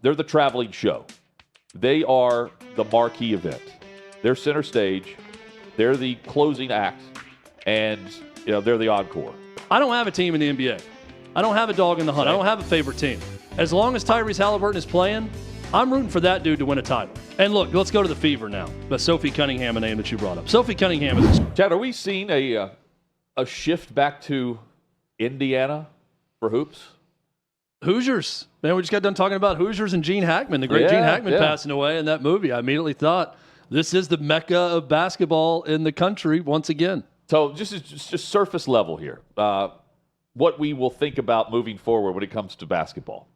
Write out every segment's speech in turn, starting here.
They're the traveling show. They are the marquee event. They're center stage. They're the closing act, and they're the encore. I don't have a team in the NBA. I don't have a dog in the hunt. I don't have a favorite team. As long as Tyrese Haliburton is playing, I'm rooting for that dude to win a title. And look, let's go to the Fever now. But Sophie Cunningham, a name that you brought up. Sophie Cunningham is Chad, are we seeing a shift back to Indiana for hoops? Hoosiers. Man, we just got done talking about Hoosiers and Gene Hackman, the great Gene Hackman passing away in that movie. I immediately thought, this is the Mecca of basketball in the country once again. So just surface level here. What we will think about moving forward when it comes to basketball.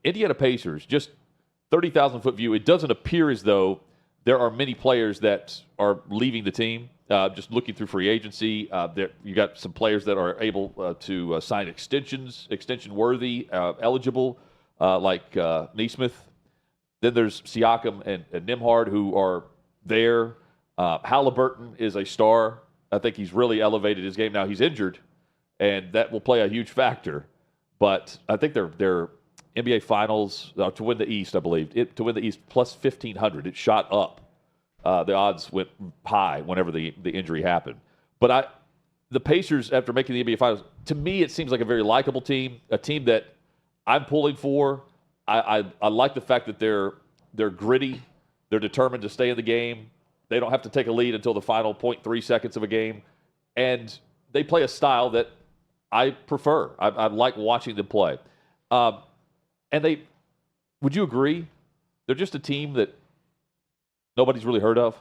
Indiana Pacers, just 30,000-foot view, it doesn't appear as though there are many players that are leaving the team. Just looking through free agency, you got some players that are able to sign extension-worthy, eligible, like Nesmith. Then there's Siakam and Nembhard who are there. Haliburton is a star. I think he's really elevated his game. Now he's injured, and that will play a huge factor. But I think they're NBA Finals to win the East, I believe. To win the East plus 1,500. It shot up. The odds went high whenever the injury happened. But the Pacers, after making the NBA Finals, to me it seems like a very likable team, a team that I'm pulling for. I like the fact that they're gritty. They're determined to stay in the game. They don't have to take a lead until the final 0.3 seconds of a game. And they play a style that I prefer. I like watching them play. And would you agree? They're just a team that nobody's really heard of.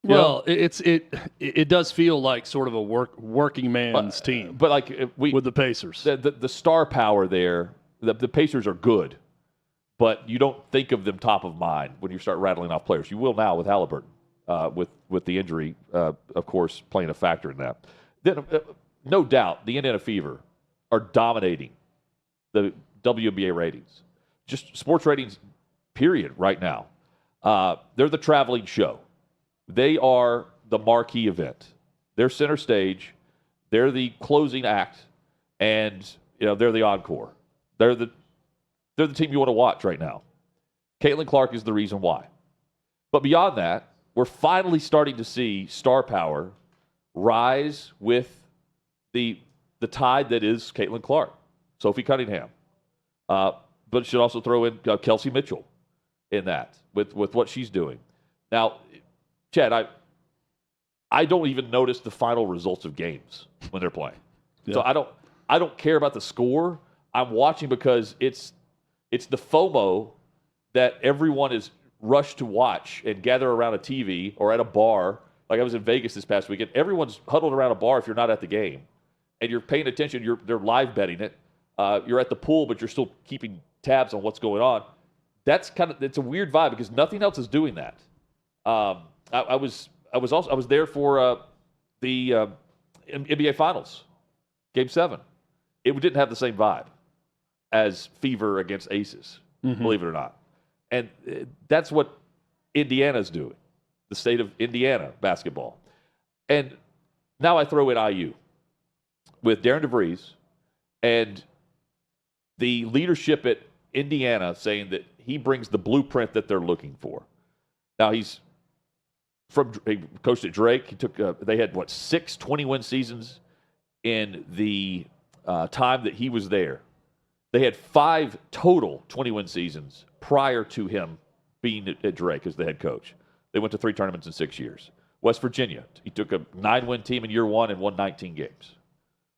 Well, it does feel like sort of a working man's team. But like with the Pacers, the star power there, the Pacers are good, but you don't think of them top of mind when you start rattling off players. You will now with Haliburton, with the injury, of course, playing a factor in that. Then, no doubt, the Indiana Fever are dominating the WNBA ratings, just sports ratings, period, right now. They're the traveling show. They are the marquee event. They're center stage. They're the closing act, and they're the encore. They're the team you want to watch right now. Caitlin Clark is the reason why. But beyond that, we're finally starting to see star power rise with the tide that is Caitlin Clark, Sophie Cunningham. But it should also throw in Kelsey Mitchell in that with what she's doing. Now, Chad, I don't even notice the final results of games when they're playing. Yeah. So I don't care about the score. I'm watching because it's the FOMO that everyone is rushed to watch and gather around a TV or at a bar. Like I was in Vegas this past weekend. Everyone's huddled around a bar if you're not at the game. And you're paying attention. They're live betting it. You're at the pool, but you're still keeping tabs on what's going on. It's a weird vibe because nothing else is doing that. I was there for the NBA Finals, Game 7. It didn't have the same vibe as Fever against Aces, believe it or not. And that's what Indiana's doing, the state of Indiana basketball. And now I throw in IU with Darren DeVries and the leadership at Indiana saying that he brings the blueprint that they're looking for. Now he coached at Drake. He took they had 6 20-win seasons in the time that he was there. They had 5 total 20-win seasons prior to him being at Drake as the head coach. They went to 3 tournaments in 6 years. West Virginia, he took a 9-win team in year 1 and won 19 games.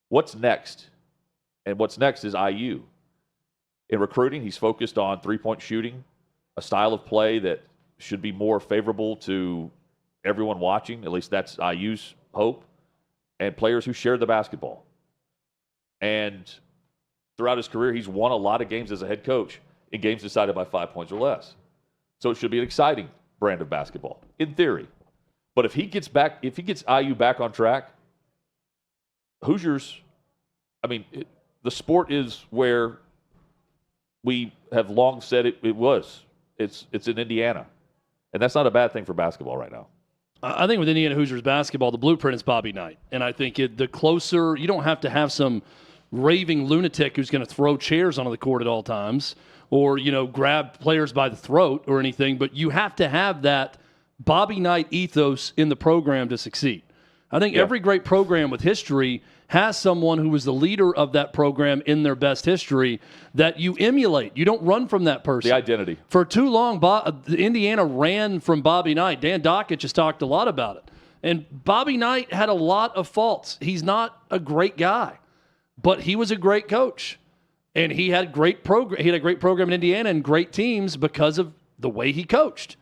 What's next? And what's next is IU. In recruiting, he's focused on three-point shooting, a style of play that should be more favorable to everyone watching. At least that's IU's hope. And players who share the basketball. And throughout his career, he's won a lot of games as a head coach in games decided by 5 points or less. So it should be an exciting brand of basketball, in theory. But if he gets IU back on track, Hoosiers, the sport is where we have long said it was. It's in Indiana. And that's not a bad thing for basketball right now. I think with Indiana Hoosiers basketball, the blueprint is Bobby Knight. And I think the closer, you don't have to have some raving lunatic who's going to throw chairs onto the court at all times or, grab players by the throat or anything, but you have to have that Bobby Knight ethos in the program to succeed. I think every great program with history has someone who was the leader of that program in their best history that you emulate. You don't run from that person. The identity. For too long, Indiana ran from Bobby Knight. Dan Dockett just talked a lot about it. And Bobby Knight had a lot of faults. He's not a great guy, but he was a great coach. And he had a great program. He had a great program in Indiana and great teams because of the way he coached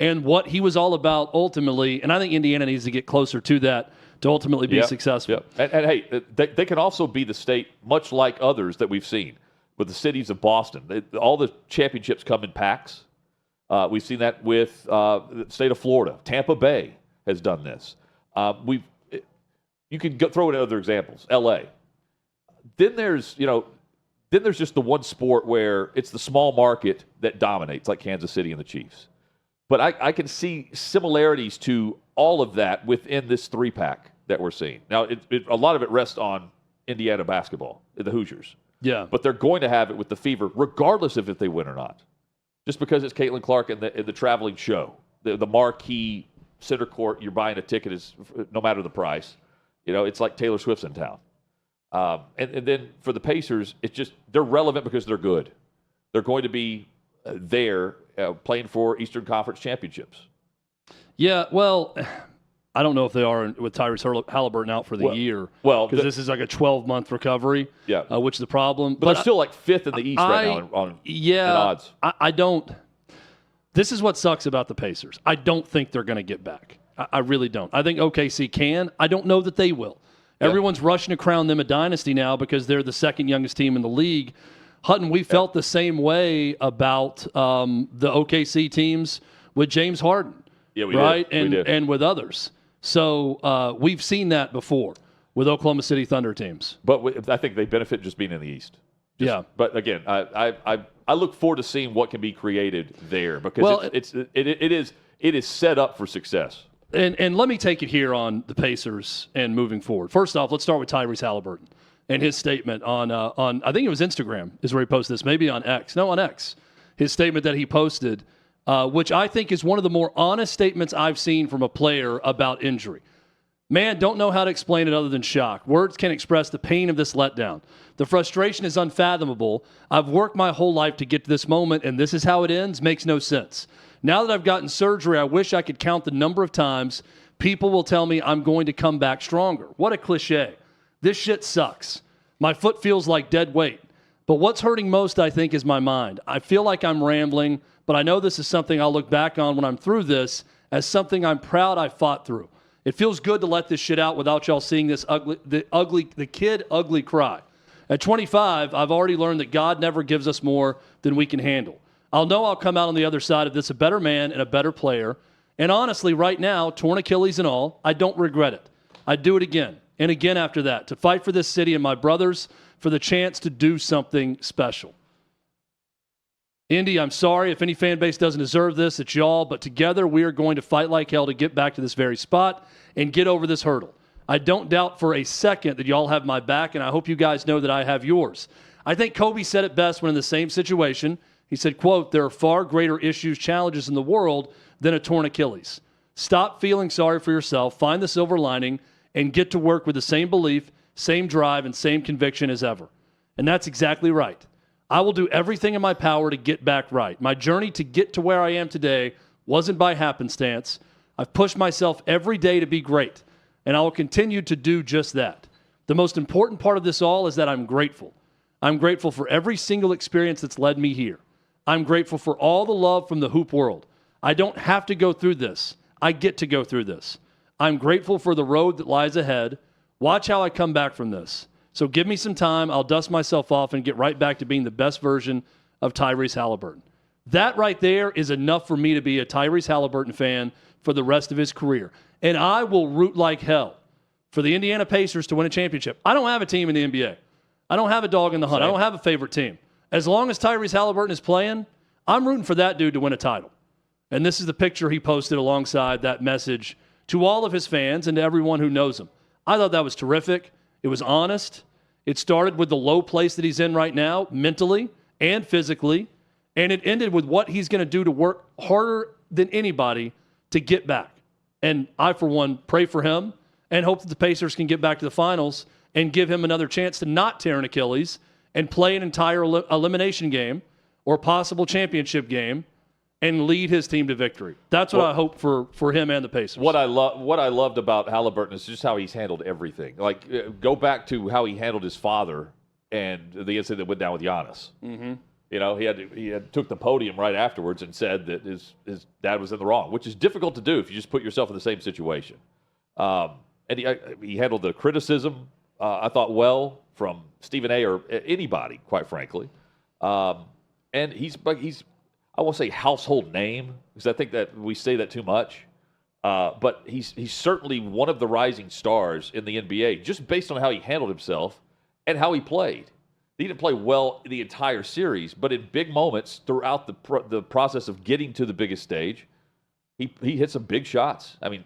and what he was all about ultimately. And I think Indiana needs to get closer to that to ultimately be successful. And hey, they can also be the state, much like others that we've seen with the cities of Boston. All the championships come in packs. We've seen that with the state of Florida. Tampa Bay has done this. You can throw in other examples. L.A. Then there's just the one sport where it's the small market that dominates, like Kansas City and the Chiefs. But I can see similarities to all of that within this three-pack that we're seeing. Now, a lot of it rests on Indiana basketball, the Hoosiers. Yeah. But they're going to have it with the Fever, regardless of if they win or not. Just because it's Caitlin Clark and the traveling show, the marquee center court, you're buying a ticket is no matter the price. It's like Taylor Swift's in town. And then for the Pacers, it's just they're relevant because they're good. They're going to be there playing for Eastern Conference championships. Yeah, well, I don't know if they are with Tyrese Haliburton out for the year. Well, because this is like a 12-month recovery. Yeah, which is the problem. But they're still like fifth in the East right now in odds. I don't. This is what sucks about the Pacers. I don't think they're going to get back. I really don't. I think OKC can. I don't know that they will. Yeah. Everyone's rushing to crown them a dynasty now because they're the second youngest team in the league. Hutton, we felt the same way about the OKC teams with James Harden. Yeah, we right? did. We did. And with others. So we've seen that before with Oklahoma City Thunder teams. But I think they benefit just being in the East. But again, I look forward to seeing what can be created there because it is set up for success. And let me take it here on the Pacers and moving forward. First off, let's start with Tyrese Haliburton and his statement on I think it was Instagram is where he posted this, maybe on X. No, on X. His statement that he posted, which I think is one of the more honest statements I've seen from a player about injury. Man, don't know how to explain it other than shock. Words can't express the pain of this letdown. The frustration is unfathomable. I've worked my whole life to get to this moment, and this is how it ends? Makes no sense. Now that I've gotten surgery, I wish I could count the number of times people will tell me I'm going to come back stronger. What a cliche. This shit sucks. My foot feels like dead weight. But what's hurting most, I think, is my mind. I feel like I'm rambling, but I know this is something I'll look back on when I'm through this as something I'm proud I fought through. It feels good to let this shit out without y'all seeing this the kid ugly cry. At 25, I've already learned that God never gives us more than we can handle. I'll know I'll come out on the other side of this a better man and a better player. And honestly, right now, torn Achilles and all, I don't regret it. I'd do it again and again after that to fight for this city and my brothers for the chance to do something special. Indy, I'm sorry if any fan base doesn't deserve this. It's y'all, but together we are going to fight like hell to get back to this very spot and get over this hurdle. I don't doubt for a second that y'all have my back, and I hope you guys know that I have yours. I think Kobe said it best when in the same situation. He said, quote, there are far greater issues, challenges in the world than a torn Achilles. Stop feeling sorry for yourself, find the silver lining, and get to work with the same belief, same drive, and same conviction as ever. And that's exactly right. I will do everything in my power to get back right. My journey to get to where I am today wasn't by happenstance. I've pushed myself every day to be great, and I will continue to do just that. The most important part of this all is that I'm grateful. I'm grateful for every single experience that's led me here. I'm grateful for all the love from the hoop world. I don't have to go through this. I get to go through this. I'm grateful for the road that lies ahead. Watch how I come back from this. So give me some time. I'll dust myself off and get right back to being the best version of Tyrese Haliburton. That right there is enough for me to be a Tyrese Haliburton fan for the rest of his career. And I will root like hell for the Indiana Pacers to win a championship. I don't have a team in the NBA. I don't have a dog in the hunt. I don't have a favorite team. As long as Tyrese Haliburton is playing, I'm rooting for that dude to win a title. And this is the picture he posted alongside that message to all of his fans and to everyone who knows him. I thought that was terrific. It was honest. It started with the low place that he's in right now, mentally and physically, and it ended with what he's going to do to work harder than anybody to get back. And I, for one, pray for him and hope that the Pacers can get back to the finals and give him another chance to not tear an Achilles and play an entire elimination game or possible championship game and lead his team to victory. That's what I hope for him and the Pacers. What I loved about Haliburton is just how he's handled everything. Like, go back to how he handled his father and the incident that went down with Giannis. Mm-hmm. You know, he took the podium right afterwards and said that his dad was in the wrong, which is difficult to do if you just put yourself in the same situation. And he handled the criticism, I thought, well, from Stephen A. or anybody, quite frankly. And he's I won't say household name, because I think that we say that too much. But he's certainly one of the rising stars in the NBA, just based on how he handled himself and how he played. He didn't play well the entire series, but in big moments throughout the process of getting to the biggest stage, he hit some big shots. I mean,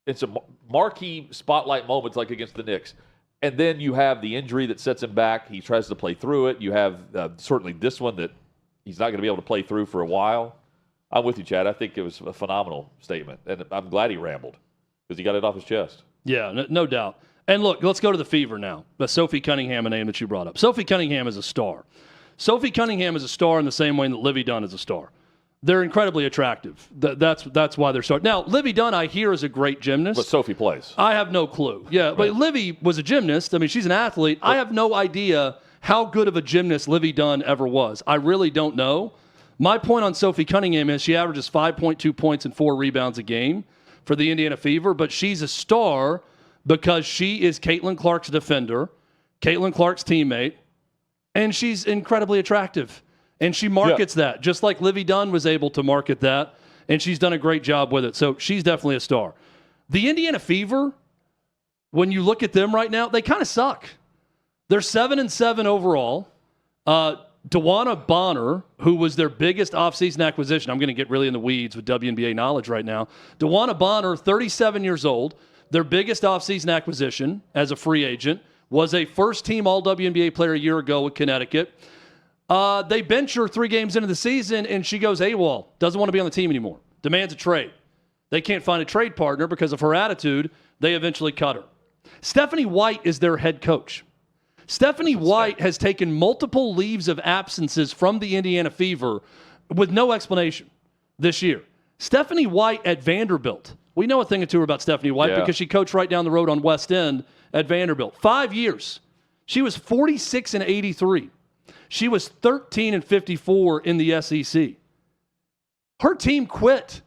it's some marquee spotlight moments like against the Knicks. And then you have the injury that sets him back. He tries to play through it. You have certainly this one that he's not going to be able to play through for a while. I'm with you, Chad. I think it was a phenomenal statement, and I'm glad he rambled because he got it off his chest. Yeah, no doubt. And look, let's go to the Fever now. But Sophie Cunningham, a name that you brought up. Sophie Cunningham is a star. Sophie Cunningham is a star in the same way that Livy Dunne is a star. They're incredibly attractive. That's why they're stars. Now, Livy Dunne, I hear, is a great gymnast. But Sophie plays. I have no clue. Yeah, right. But Livy was a gymnast. I mean, she's an athlete. I have no idea how good of a gymnast Livy Dunne ever was. I really don't know. My point on Sophie Cunningham is she averages 5.2 points and 4 rebounds a game for the Indiana Fever, but she's a star because she is Caitlin Clark's defender, Caitlin Clark's teammate, and she's incredibly attractive. And she markets that, just like Livy Dunne was able to market that, and she's done a great job with it. So she's definitely a star. The Indiana Fever, when you look at them right now, they kind of suck. They're 7-7 overall. DeWanna Bonner, who was their biggest offseason acquisition, I'm going to get really in the weeds with WNBA knowledge right now. DeWanna Bonner, 37 years old, their biggest offseason acquisition as a free agent, was a first-team All-WNBA player a year ago with Connecticut. They bench her 3 games into the season, and she goes AWOL, doesn't want to be on the team anymore, demands a trade. They can't find a trade partner because of her attitude. They eventually cut her. Stephanie White is their head coach. Stephanie White has taken multiple leaves of absences from the Indiana Fever with no explanation this year. Stephanie White at Vanderbilt. We know a thing or two about Stephanie White because she coached right down the road on West End at Vanderbilt. 5 years. She was 46-83. She was 13-54 in the SEC. Her team quit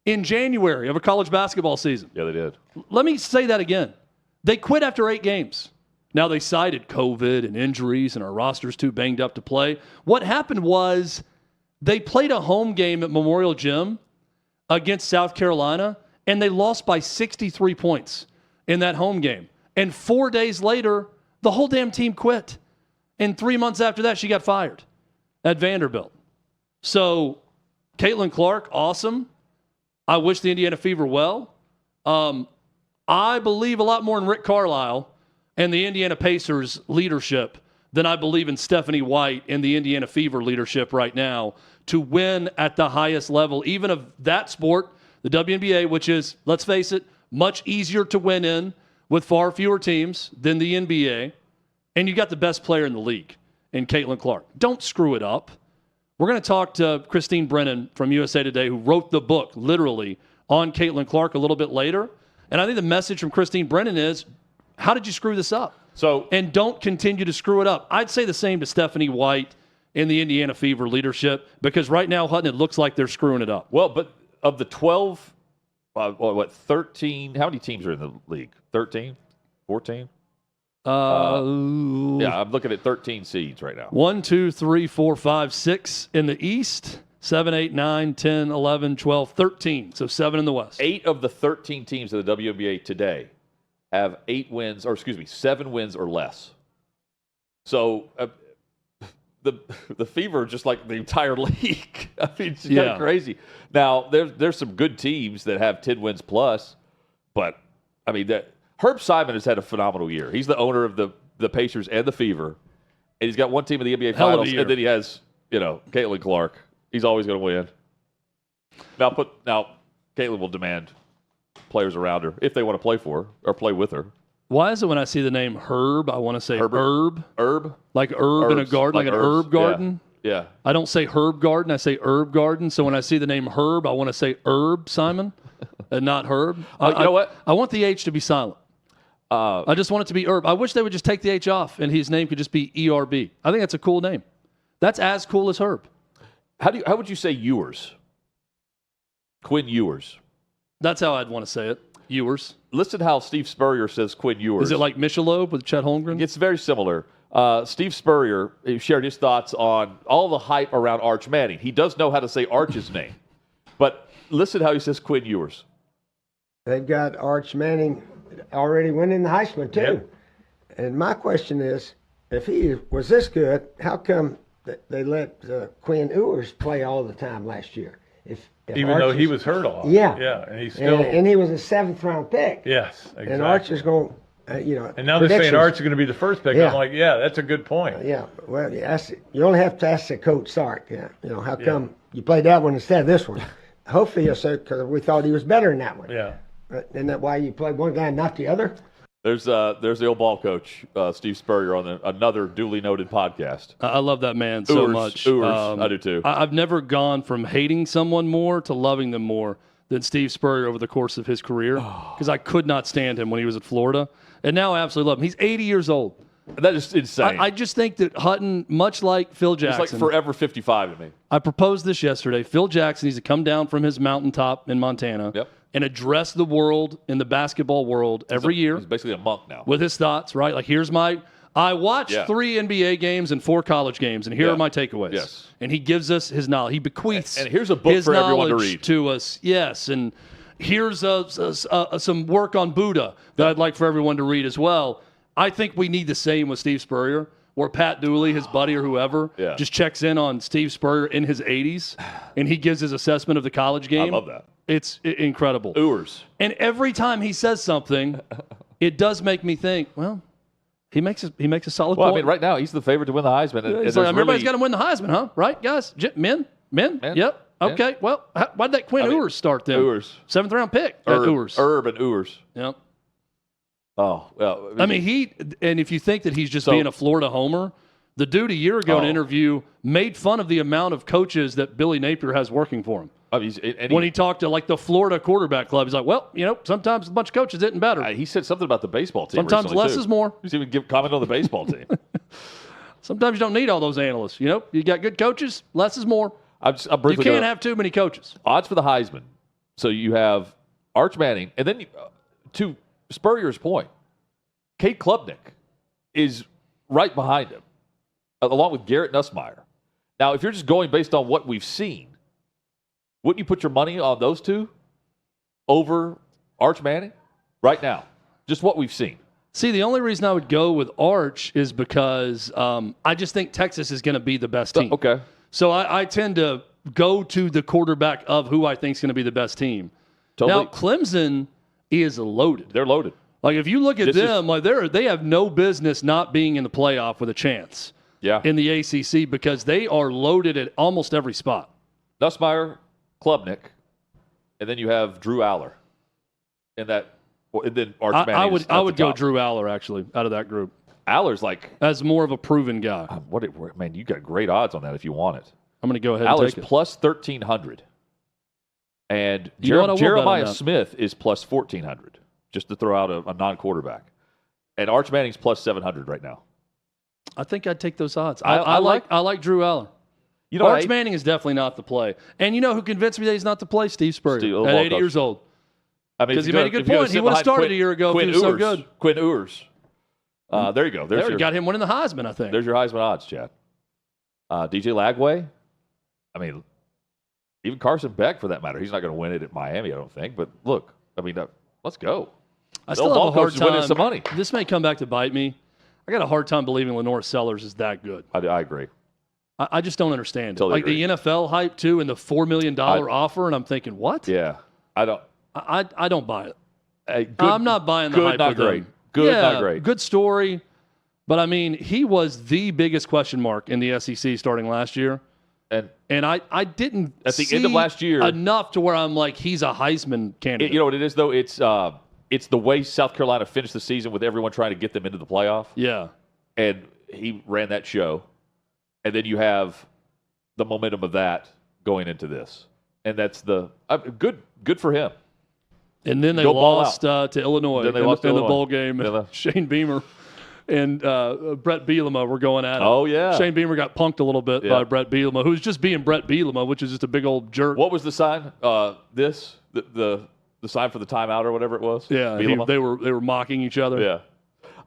in January of a college basketball season. Yeah, they did. Let me say that again. They quit after 8 games. Now, they cited COVID and injuries, and our roster's too banged up to play. What happened was they played a home game at Memorial Gym against South Carolina, and they lost by 63 points in that home game. And 4 days later, the whole damn team quit. And 3 months after that, she got fired at Vanderbilt. So, Caitlin Clark, awesome. I wish the Indiana Fever well. I believe a lot more in Rick Carlisle and the Indiana Pacers leadership than I believe in Stephanie White and the Indiana Fever leadership right now to win at the highest level, even of that sport, the WNBA, which is, let's face it, much easier to win in with far fewer teams than the NBA. And you got the best player in the league in Caitlin Clark. Don't screw it up. We're going to talk to Christine Brennan from USA Today, who wrote the book, literally, on Caitlin Clark a little bit later. And I think the message from Christine Brennan is, how did you screw this up? And don't continue to screw it up. I'd say the same to Stephanie White and the Indiana Fever leadership, because right now, Hutton, it looks like they're screwing it up. Well, but of the 12, 13, how many teams are in the league? 13? 14? Yeah, I'm looking at 13 seeds right now. 1, 2, 3, 4, 5, 6 in the East. 7, 8, 9, 10, 11, 12, 13. So 7 in the West. 8 of the 13 teams of the WNBA today have 7 wins or less. So the Fever are just like the entire league. I mean, it's kind of crazy. Now, there's some good teams that have 10 wins plus, but I mean, Herb Simon has had a phenomenal year. He's the owner of the the Pacers and the Fever, and he's got one team in the NBA Hell of a Finals, year. and then he has, Caitlin Clark. He's always going to win. Now, Caitlin will demand players around her if they want to play for her or play with her. Why is it when I see the name Herb, I want to say Herbert? herb? Like herb in a Herbs, garden, like an herbs. herb garden? Yeah. I don't say herb garden, I say herb garden. So when I see the name Herb, I want to say herb, Simon, and not Herb. You know what? I want the H to be silent. I just want it to be Herb. I wish they would just take the H off and his name could just be ERB. I think that's a cool name. That's as cool as Herb. How would you say Ewers? Quinn Ewers. That's how I'd want to say it. Ewers. Listen how Steve Spurrier says Quinn Ewers. Is it like Michelob with Chet Holmgren? It's very similar. Steve Spurrier shared his thoughts on all the hype around Arch Manning. He does know how to say Arch's name. But listen how he says Quinn Ewers. They've got Arch Manning already winning the Heisman, too. Yep. And my question is, if he was this good, how come they let Quinn Ewers play all the time last year? If Even Arch though he is- was hurt a lot. Yeah. Yeah, and he's still. and he was a 7th-round pick. Yes, exactly. And Arch is going, And now they're saying predictions. Arch is going to be the first pick. Yeah. I'm like, yeah, that's a good point. Yeah, well, you only have to ask the coach Sark. Yeah, how come you played that one instead of this one? Hopefully, you'll say because we thought he was better in that one. Yeah. Isn't that why you played one guy and not the other? There's the old ball coach, Steve Spurrier, on another duly noted podcast. I love that man so Ewers, much. Ewers, I do too. I've never gone from hating someone more to loving them more than Steve Spurrier over the course of his career because I could not stand him when he was at Florida. And now I absolutely love him. He's 80 years old. That is insane. I just think that Hutton, much like Phil It's Jackson. like forever 55 to me. I proposed this yesterday. Phil Jackson needs to come down from his mountaintop in Montana Yep. and address the world in the basketball world every year He's basically a monk now. with his thoughts, right? Like, I watched 3 NBA games and 4 college games, and here are my takeaways. Yes. And he gives us his knowledge. He bequeaths And here's a book his for everyone to knowledge read. to us. Yes, and here's some work on Buddha that I'd like for everyone to read as well. I think we need the same with Steve Spurrier, where Pat Dooley, his buddy or whoever, just checks in on Steve Spurrier in his 80s, and he gives his assessment of the college game. I love that. It's incredible. Ewers. And every time he says something, it does make me think, well, he makes a solid Well, point. I mean, right now he's the favorite to win the Heisman. And He's there's like, everybody's really- got to win the Heisman, huh? Right, guys? Men? Yep. Okay. Well, why did that Quinn Ewers start then? Ewers. 7th-round pick. Ewers. Herb and Ewers. Yep. Oh, well. I mean, and if you think that he's just being a Florida homer, the dude a year ago in an interview made fun of the amount of coaches that Billy Napier has working for him. When he talked to like the Florida quarterback club, he's like, well, sometimes a bunch of coaches isn't better. He said something about the baseball team. Sometimes recently, less too. is more. He's even comment on the baseball team. Sometimes you don't need all those analysts. You got good coaches, less is more. I'm You briefly can't going- have too many coaches. odds for the Heisman. So you have Arch Manning, and then to Spurrier's point, Kate Klubnik is right behind him, along with Garrett Nussmeier. Now, if you're just going based on what we've seen, wouldn't you put your money on those two over Arch Manning right now? Just what we've seen. See, the only reason I would go with Arch is because I just think Texas is going to be the best team. Okay. So I tend to go to the quarterback of who I think is going to be the best team. Totally. Now, Clemson is loaded. They're loaded. Like, if you look at This them, they have no business not being in the playoff with a chance in the ACC because they are loaded at almost every spot. Nussmeier, Klubnik, and then you have Drew Aller. And then Arch Manning. I would go Drew Aller, actually, out of that group. Aller's like, as more of a proven guy. Man, you got great odds on that if you want it. I'm going to go ahead Aller's and take it. plus 1,300. And You know what, I will bet on Jeremiah that. Smith is plus 1,400, just to throw out a non-quarterback. And Arch Manning's plus 700 right now. I think I'd take those odds. I like Drew Aller. You know, Arch Manning is definitely not the play. And you know who convinced me that he's not the play? Steve Spurrier, at 80 years old. I mean, Because he made a good point. He would have started a year ago if he was so good. Quinn Ewers. There you go. They already got him winning the Heisman, I think. There's your Heisman odds, Chad. DJ Lagway. I mean, even Carson Beck, for that matter. He's not going to win it at Miami, I don't think. But look, I mean, let's go. I still have a hard is winning time. some money. This may come back to bite me. I got a hard time believing Lenore Sellers is that good. I agree. I just don't understand it. Totally Like the NFL hype too, and the $4 million offer, and I'm thinking, what? Yeah, I don't. I don't buy it. Good, I'm not buying the good, hype not with great. them. Good, Yeah, not great. Good story. But, I mean, he was the biggest question mark in the SEC starting last year. And I didn't at the end of last year enough to where I'm like, he's a Heisman candidate. You know what it is, though? It's the way South Carolina finished the season with everyone trying to get them into the playoff. Yeah. And he ran that show. And then you have the momentum of that going into this. And that's the good for him. And then they lost to Illinois in the bowl game. Shane Beamer and Brett Bielema were going at it. Oh, yeah. Shane Beamer got punked a little bit by Brett Bielema, who's just being Brett Bielema, which is just a big old jerk. What was the sign? The sign for the timeout or whatever it was? Yeah, they were mocking each other.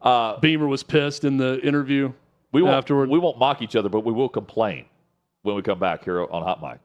Yeah. Beamer was pissed in the interview afterward. We won't mock each other, but we will complain when we come back here on Hot Mic.